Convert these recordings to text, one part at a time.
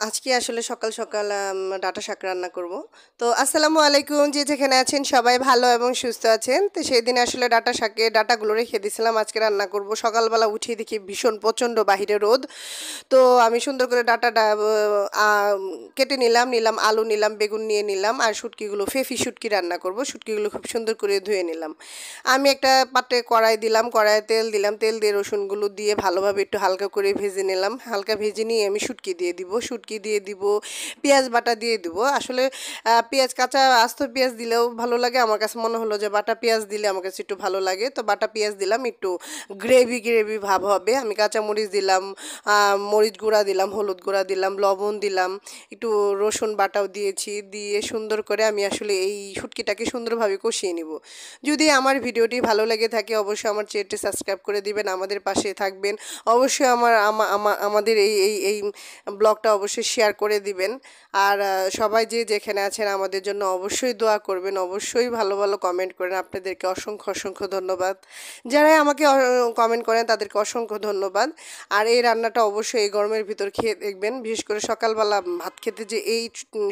আজকে আসলে সকাল সকাল ডাঁটা শাক রান্না করব। তো আসসালামু আলাইকুম, যে যেখানে আছেন সবাই ভালো এবং সুস্থ আছেন। তো সেই দিন আসলে ডাঁটাগুলো রেখে দিয়েছিলাম, আজকে রান্না করব। সকালবেলা উঠে দেখি ভীষণ প্রচণ্ড বাহিরে রোদ। তো আমি সুন্দর করে ডাঁটাটা কেটে নিলাম আলু নিলাম, বেগুন নিয়ে নিলাম, আর শুটকিগুলো ফেফি শুটকি রান্না করব। শুটকিগুলো খুব সুন্দর করে ধুয়ে নিলাম। আমি একটা পাত্রে কড়াই দিলাম, কড়াইয়ে তেল দিলাম, তেল দিয়ে রসুনগুলো দিয়ে ভালোভাবে একটু হালকা করে ভেজে নিলাম। হালকা ভেজে নিয়ে আমি শুটকি দিয়ে দিব, পেঁয়াজ বাটা দিয়ে দিব। আসলে পেঁয়াজ কাঁচা আস্ত পেঁয়াজ দিলেও ভালো লাগে, আমার কাছে মনে হলো যে বাটা পেঁয়াজ দিলে আমার কাছে একটু ভালো লাগে। তো বাটা পেঁয়াজ দিলাম, একটু গ্রেভি গ্রেভি ভাব হবে। আমি কাঁচা মরিচ দিলাম, মরিচ গুঁড়া দিলাম, হলুদ গুঁড়া দিলাম, লবণ দিলাম, একটু রসুন বাটাও দিয়েছি। দিয়ে সুন্দর করে আমি আসলে এই শুটকিটাকে সুন্দরভাবে কষিয়ে নিব। যদি আমার ভিডিওটি ভালো লেগে থাকে অবশ্যই আমার চ্যানেলটি সাবস্ক্রাইব করে দিবেন, আমাদের পাশে থাকবেন। অবশ্যই আমাদের এই ব্লগটা অবশ্যই শেয়ার করে দিবেন। আর সবাই যে যেখানে আছেন আমাদের জন্য অবশ্যই দোয়া করবেন, অবশ্যই ভালো ভালো কমেন্ট করেন। আপনাদেরকে অসংখ্য অসংখ্য ধন্যবাদ। যারা আমাকে কমেন্ট করেন তাদেরকে অসংখ্য ধন্যবাদ। আর এই রান্নাটা অবশ্যই এই গরমের ভিতর খেয়ে দেখবেন, বিশেষ করে সকালবেলা ভাত খেতে যে এই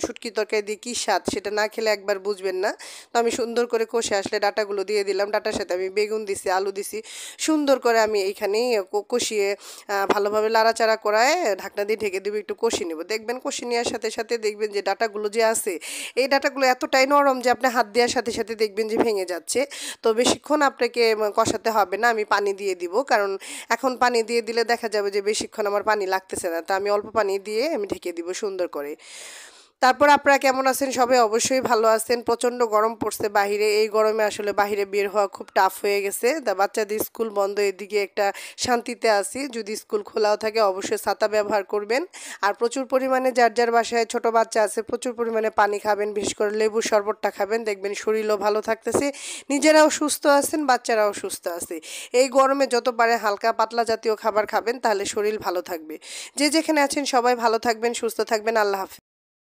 শুটকি তরকারি দিয়ে কী স্বাদ, সেটা না খেলে একবার বুঝবেন না। তো আমি সুন্দর করে কষে আসলে ডাটাগুলো দিয়ে দিলাম, ডাটার সাথে আমি বেগুন দিছি, আলু দিছি। সুন্দর করে আমি এইখানেই কষিয়ে ভালোভাবে লাড়াচাড়া করায় ঢাকনা দিয়ে ঢেকে দেবো, একটু কষিয়ে নেবো। দেখবেন কষিয়ে নেওয়ার সাথে সাথে দেখবেন যে ডাটাগুলো যে আছে, এই ডাটাগুলো এতটাই নরম যে আপনি হাত দেওয়ার সাথে সাথে দেখবেন যে ভেঙে যাচ্ছে। তো বেশিক্ষণ আপনাকে কষাতে হবে না, আমি পানি দিয়ে দিব, কারণ এখন পানি দিয়ে দিলে দেখা যাবে যে বেশিক্ষণ আমার পানি লাগতেছে না। তো আমি অল্প পানি দিয়ে আমি ঢেকে দিব সুন্দর করে। তারপর আপনারা কেমন আছেন? সবাই অবশ্যই ভালো আছেন। প্রচণ্ড গরম পড়ছে বাহিরে, এই গরমে আসলে বাহিরে বের হওয়া খুব টাফ হয়ে গেছে। তা বাচ্চাদের স্কুল বন্ধ, এদিকে একটা শান্তিতে আছি। যদি স্কুল খোলাও থাকে অবশ্যই ছাতা ব্যবহার করবেন। আর প্রচুর পরিমাণে যার যার বাসায় ছোট বাচ্চা আছে প্রচুর পরিমাণে পানি খাবেন, বিশেষ করে লেবুর শরবতটা খাবেন, দেখবেন শরীরও ভালো থাকতেছে, নিজেরাও সুস্থ আছেন, বাচ্চারাও সুস্থ আছে। এই গরমে যত পারে হালকা পাতলা জাতীয় খাবার খাবেন, তাহলে শরীর ভালো থাকবে। যে যেখানে আছেন সবাই ভালো থাকবেন, সুস্থ থাকবেন। আল্লাহ হাফেজ।